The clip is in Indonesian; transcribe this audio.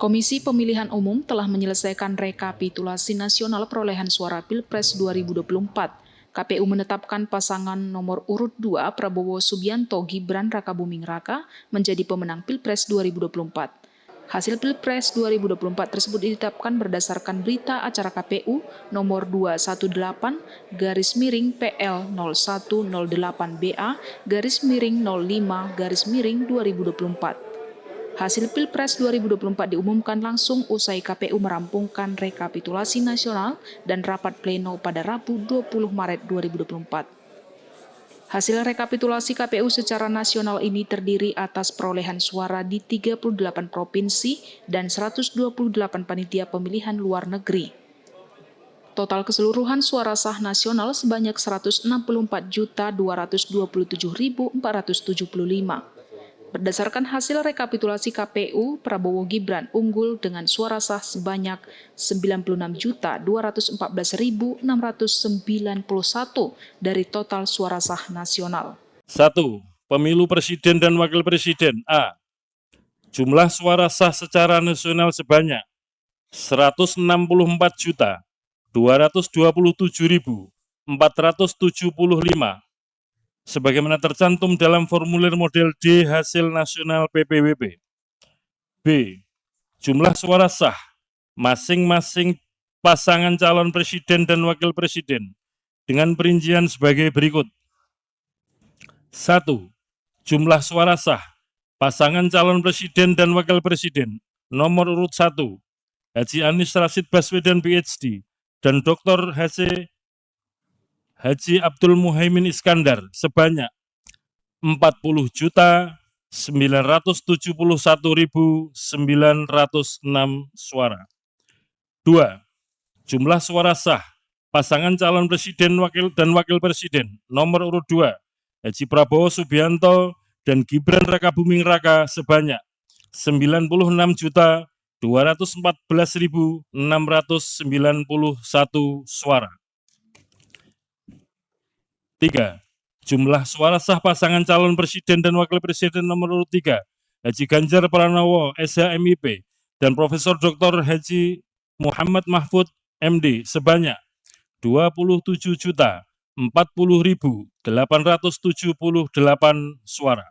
Komisi Pemilihan Umum telah menyelesaikan rekapitulasi nasional perolehan suara Pilpres 2024. KPU menetapkan pasangan nomor urut 2 Prabowo Subianto Gibran Rakabuming Raka menjadi pemenang Pilpres 2024. Hasil Pilpres 2024 tersebut ditetapkan berdasarkan berita acara KPU nomor 218-PL0108BA-05-2024. Hasil Pilpres 2024 diumumkan langsung usai KPU merampungkan rekapitulasi nasional dan rapat pleno pada Rabu 20 Maret 2024. Hasil rekapitulasi KPU secara nasional ini terdiri atas perolehan suara di 38 provinsi dan 128 panitia pemilihan luar negeri. Total keseluruhan suara sah nasional sebanyak 164.227.475. Berdasarkan hasil rekapitulasi KPU, Prabowo Gibran unggul dengan suara sah sebanyak 96.214.691 dari total suara sah nasional. 1. Pemilu Presiden dan Wakil Presiden. A. Jumlah suara sah secara nasional sebanyak 164.227.475. Sebagaimana tercantum dalam formulir model D hasil nasional PPWP. B. Jumlah suara sah masing-masing pasangan calon presiden dan wakil presiden dengan perincian sebagai berikut. 1. Jumlah suara sah pasangan calon presiden dan wakil presiden nomor urut 1 Haji Anies Rashid Baswedan PhD dan Dr. Haji Abdul Muhaimin Iskandar sebanyak 40.971.906 suara. 2. Jumlah suara sah pasangan calon presiden dan wakil presiden nomor urut 2 Haji Prabowo Subianto dan Gibran Rakabuming Raka sebanyak 96.214.691 suara. 3. Jumlah suara sah pasangan calon presiden dan wakil presiden nomor urut 3 Haji Ganjar Pranowo SHMIP dan Profesor Dr. Haji Muhammad Mahfud MD sebanyak 27.040.878 suara.